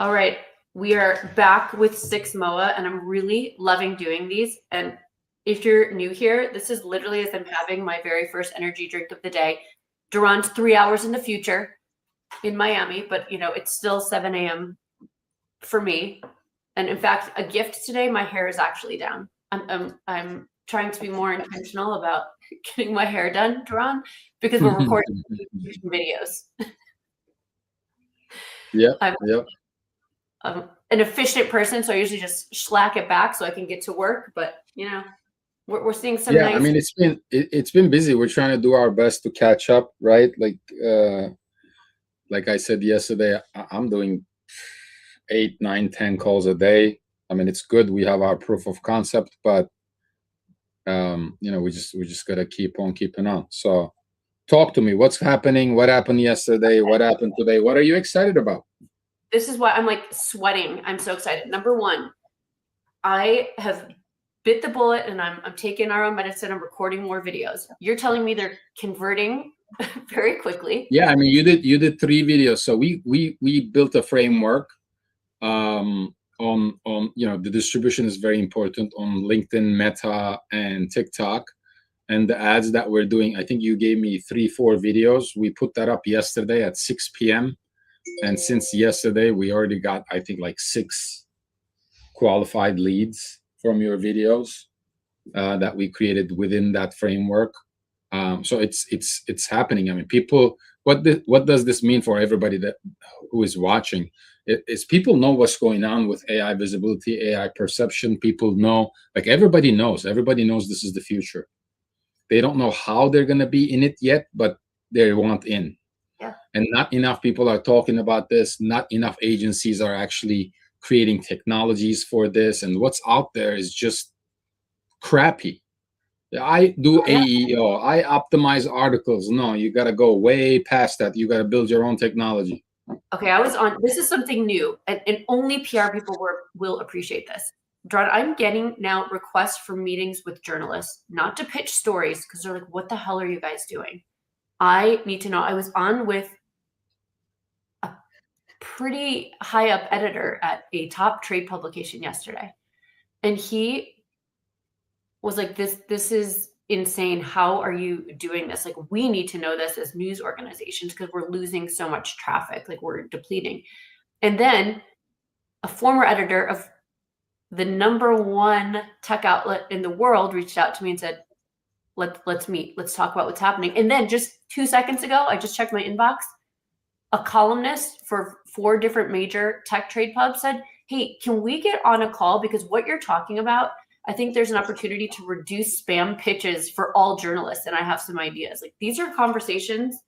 All right, we are back with 6 MOA, and I'm really loving doing these. And if you're new here, this is literally as I'm having my very first energy drink of the day. Duran's 3 hours in the future in Miami, but it's still 7 a.m. for me. And in fact, a gift today, my hair is actually down. I'm trying to be more intentional about getting my hair done, Duran, because we're recording videos. Yeah. I'm an efficient person, so I usually just slack it back so I can get to work. But we're seeing some. Yeah, nice... I mean, it's been busy. We're trying to do our best to catch up, right? Like I said yesterday, I'm doing 8, 9, 10 calls a day. I mean, it's good. We have our proof of concept, but we just gotta keep on keeping on. So, talk to me. What's happening? What happened yesterday? What happened today? What are you excited about? This is why I'm like sweating. I'm so excited. Number one, I have bit the bullet and I'm taking our own medicine. I'm recording more videos. You're telling me they're converting very quickly. Yeah, I mean, you did 3 videos. So we built a framework on the distribution is very important on LinkedIn, Meta, and TikTok. And the ads that we're doing, I think you gave me 3, 4 videos. We put that up yesterday at 6 p.m. And since yesterday, we already got, I think, like 6 qualified leads from your videos that we created within that framework. So it's happening. I mean, people, what does this mean for everybody who is watching? Is people know what's going on with AI visibility, AI perception. People know, like everybody knows this is the future. They don't know how they're going to be in it yet, but they want in. Yeah. And not enough people are talking about this. Not enough agencies are actually creating technologies for this. And what's out there is just crappy. I do AEO. I optimize articles. No, you got to go way past that. You got to build your own technology. Okay, this is something new, and only PR people will appreciate this. Dron, I'm getting now requests for meetings with journalists, not to pitch stories, because they're like, what the hell are you guys doing? I need to know. I was on with a pretty high up editor at a top trade publication yesterday, and he was like, this is insane. How are you doing this? Like, we need to know this as news organizations because we're losing so much traffic, like we're depleting. And then a former editor of the #1 tech outlet in the world reached out to me and said, let's meet, let's talk about what's happening. And then just 2 seconds ago, I just checked my inbox. A columnist for 4 different major tech trade pubs said, hey, can we get on a call? Because what you're talking about, I think there's an opportunity to reduce spam pitches for all journalists. And I have some ideas. Like, these are conversations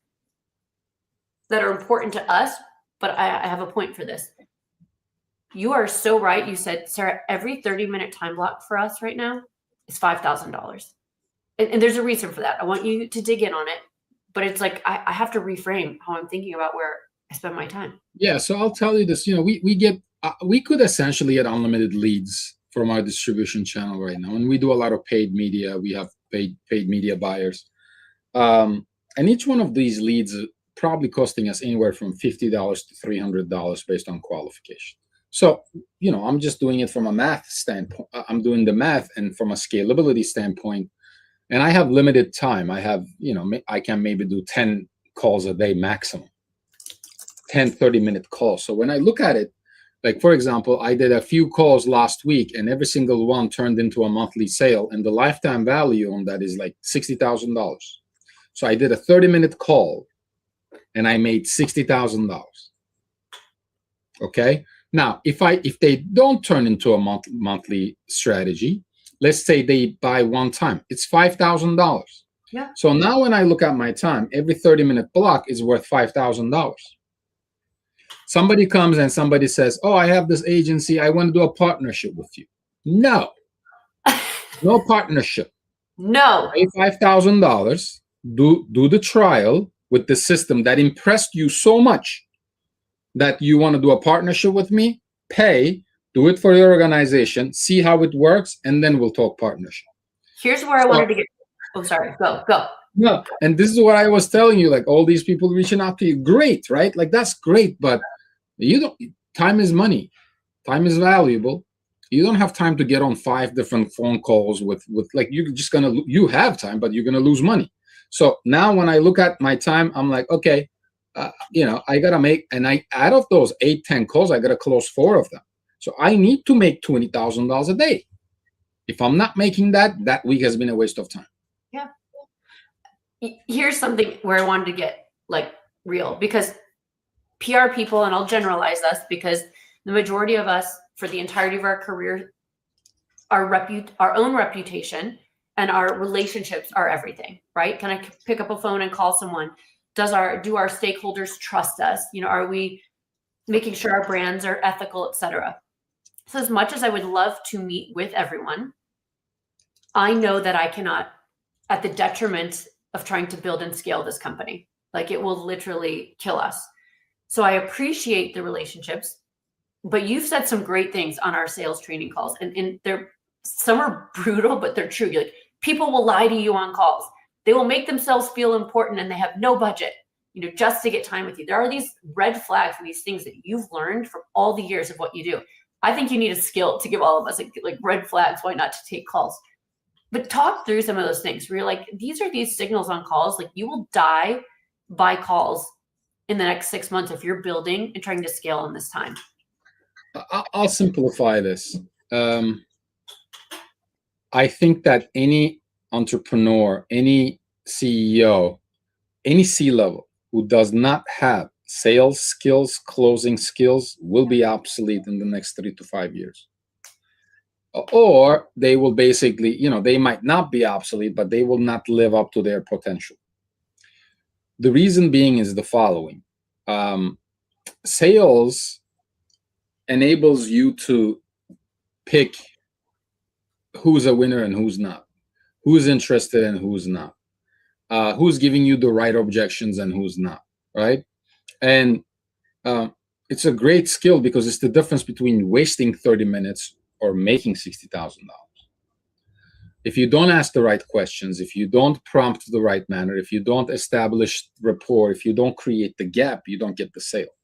that are important to us, but I have a point for this. You are so right. You said, Sarah, every 30-minute time block for us right now is $5,000. And there's a reason for that. I want you to dig in on it. But it's like, I have to reframe how I'm thinking about where I spend my time. Yeah, so I'll tell you this. We could essentially get unlimited leads from our distribution channel right now. And we do a lot of paid media. We have paid media buyers. And each one of these leads is probably costing us anywhere from $50 to $300 based on qualification. So, I'm just doing it from a math standpoint. I'm doing the math and from a scalability standpoint. And I have limited time. I have, I can maybe do 10 calls a day maximum, 10, 30-minute calls. So when I look at it, like, for example, I did a few calls last week and every single one turned into a monthly sale. And the lifetime value on that is like $60,000. So I did a 30-minute call and I made $60,000. Okay. Now, if they don't turn into a monthly strategy, let's say they buy one time, it's $5,000. Yeah. So now when I look at my time, every 30-minute block is worth $5,000. Somebody comes and somebody says, oh, I have this agency. I want to do a partnership with you. No. No partnership. No. Pay $5,000. Do the trial with the system that impressed you so much that you want to do a partnership with me. Pay. Do it for your organization, see how it works, and then we'll talk partnership. Here's where I wanted to get. Oh, sorry. Go. No, and this is what I was telling you. Like, all these people reaching out to you, great, right? Like, that's great, but you time is money. Time is valuable. You don't have time to get on 5 different phone calls with like, you have time, but you're gonna lose money. So now when I look at my time, I'm like, okay, I gotta make, and out of those 8-10 calls, I gotta close 4 of them. So I need to make $20,000 a day. If I'm not making that, that week has been a waste of time. Yeah. Here's something where I wanted to get like real, because PR people, and I'll generalize us because the majority of us for the entirety of our career, our own reputation and our relationships are everything, right? Can I pick up a phone and call someone? Do our stakeholders trust us? Are we making sure our brands are ethical, etc.? So as much as I would love to meet with everyone, I know that I cannot, at the detriment of trying to build and scale this company. Like, it will literally kill us. So I appreciate the relationships, but you've said some great things on our sales training calls, and some are brutal, but they're true. You're like, people will lie to you on calls. They will make themselves feel important, and they have no budget, just to get time with you. There are these red flags and these things that you've learned from all the years of what you do. I think you need a skill to give all of us like red flags, why not to take calls. But talk through some of those things where you're like, these are these signals on calls. Like, you will die by calls in the next 6 months if you're building and trying to scale in this time. I'll simplify this. I think that any entrepreneur, any CEO, any C-level who does not have sales skills, closing skills, will be obsolete in the next 3 to 5 years. Or they will basically, they might not be obsolete, but they will not live up to their potential. The reason being is the following. Sales enables you to pick who's a winner and who's not, who's interested and who's not, who's giving you the right objections and who's not, right? And it's a great skill because it's the difference between wasting 30 minutes or making $60,000. If you don't ask the right questions, if you don't prompt the right manner, if you don't establish rapport, if you don't create the gap, you don't get the sale.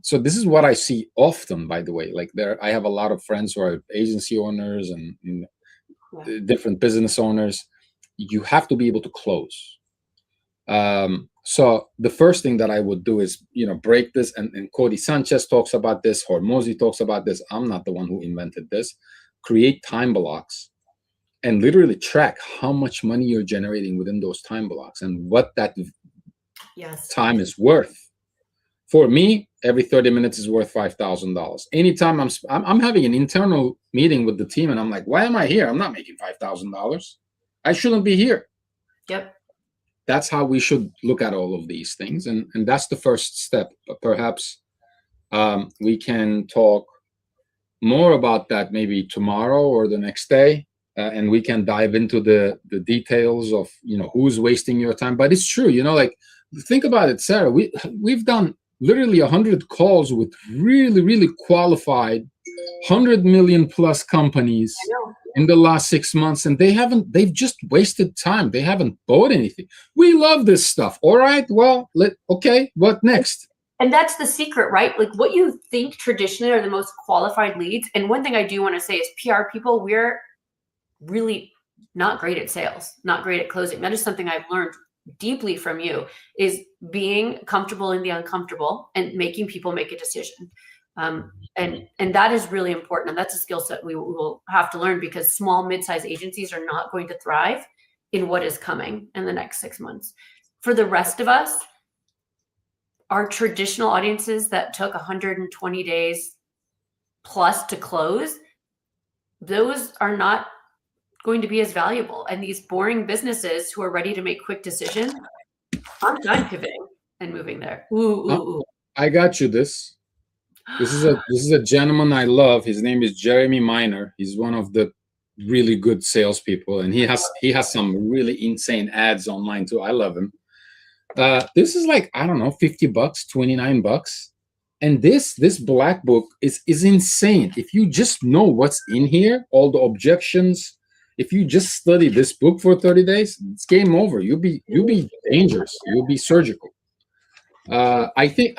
So this is what I see often, by the way. Like, I have a lot of friends who are agency owners and different business owners. You have to be able to close. So the first thing that I would do is, break this. And Cody Sanchez talks about this. Hormozi talks about this. I'm not the one who invented this. Create time blocks and literally track how much money you're generating within those time blocks and what that time is worth. For me, every 30 minutes is worth $5,000. Anytime I'm having an internal meeting with the team and I'm like, why am I here? I'm not making $5,000. I shouldn't be here. Yep. That's how we should look at all of these things. And that's the first step. But perhaps we can talk more about that maybe tomorrow or the next day. And we can dive into the details of, who's wasting your time. But it's true, like, think about it, Sarah. We've done literally 100 calls with really, really qualified 100 million plus companies in the last 6 months, and they've just wasted time. They haven't bought anything. We love this stuff. All right, well, okay, what next? And that's the secret, right? Like, what you think traditionally are the most qualified leads. And one thing I do want to say is PR people, we're really not great at sales, not great at closing. That is something I've learned deeply from you, is being comfortable in the uncomfortable and making people make a decision. And that is really important. And that's a skill set we will have to learn, because small, mid-sized agencies are not going to thrive in what is coming in the next 6 months. For the rest of us, our traditional audiences that took 120 days plus to close, those are not going to be as valuable. And these boring businesses who are ready to make quick decisions, I'm done pivoting and moving there. Ooh. I got you this. This is a gentleman I love. His name is Jeremy Miner. He's one of the really good salespeople, and he has some really insane ads online too. I love him. This is like, I don't know, $50, $29. And this black book is insane. If you just know what's in here, all the objections, if you just study this book for 30 days, it's game over. You'll be dangerous. You'll be surgical. I think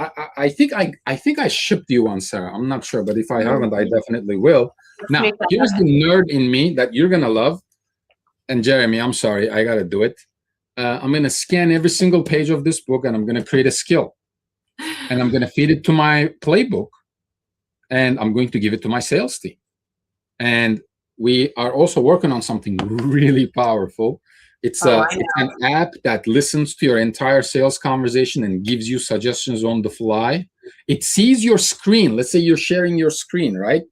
I shipped you one, Sarah. I'm not sure, but if I haven't, I definitely will. Let's Now, make that here's happen. the nerd in me that you're gonna love. And Jeremy, I'm sorry, I gotta do it. I'm gonna scan every single page of this book, and I'm gonna create a skill, and I'm gonna feed it to my playbook, and I'm going to give it to my sales team. And we are also working on something really powerful. It's an app that listens to your entire sales conversation and gives you suggestions on the fly. It sees your screen. Let's say you're sharing your screen, right?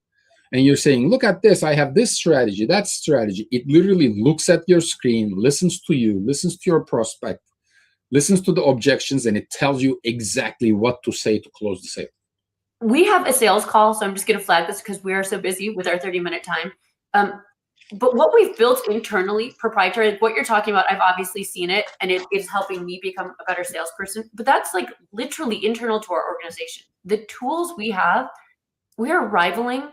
And you're saying, look at this, I have this strategy, that strategy. It literally looks at your screen, listens to you, listens to your prospect, listens to the objections, and it tells you exactly what to say to close the sale. We have a sales call, so I'm just going to flag this because we are so busy with our 30-minute time. But what we've built internally, proprietary, what you're talking about, I've obviously seen it, and it is helping me become a better salesperson. But that's like literally internal to our organization. The tools we have, we are rivaling.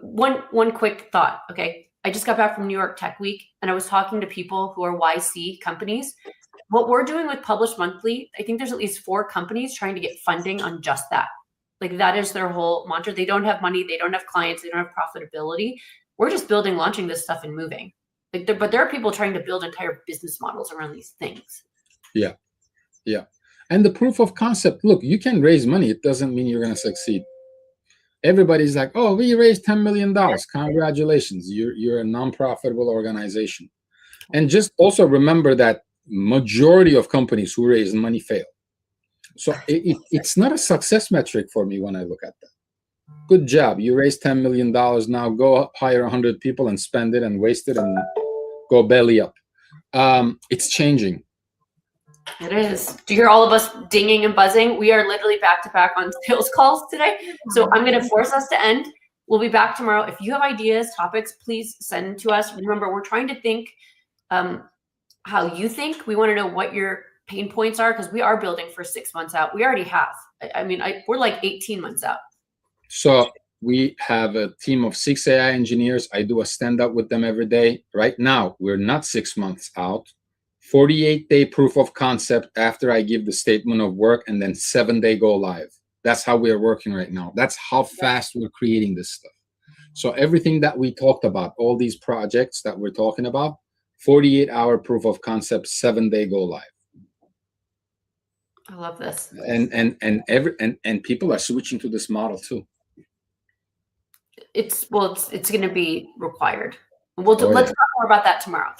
One quick thought, okay? I just got back from New York Tech Week, and I was talking to people who are YC companies. What we're doing with Publish Monthly, I think there's at least 4 companies trying to get funding on just that. Like that is their whole mantra. They don't have money, they don't have clients, they don't have profitability. We're just building, launching this stuff and moving. But there are people trying to build entire business models around these things. Yeah. And the proof of concept, look, you can raise money. It doesn't mean you're going to succeed. Everybody's like, oh, we raised $10 million. Congratulations. You're a non-profitable organization. And just also remember that majority of companies who raise money fail. So it's not a success metric for me when I look at that. Good job. You raised $10 million. Now go hire 100 people and spend it and waste it and go belly up. It's changing. It is. Do you hear all of us dinging and buzzing? We are literally back to back on sales calls today. So I'm going to force us to end. We'll be back tomorrow. If you have ideas, topics, please send to us. Remember, we're trying to think how you think. We want to know what your pain points are because we are building for 6 months out. We already have. I mean, we're like 18 months out. So we have a team of 6 AI engineers. I do a stand-up with them every day. Right now, we're not 6 months out. 48-day proof of concept after I give the statement of work, and then 7-day go live. That's how we're working right now. That's how fast we're creating this stuff. So everything that we talked about, all these projects that we're talking about, 48-hour proof of concept, 7-day go live. I love this. And people are switching to this model too. It's going to be required. Let's talk more about that tomorrow.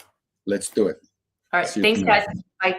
Let's do it. All right. Thanks, guys. Bye.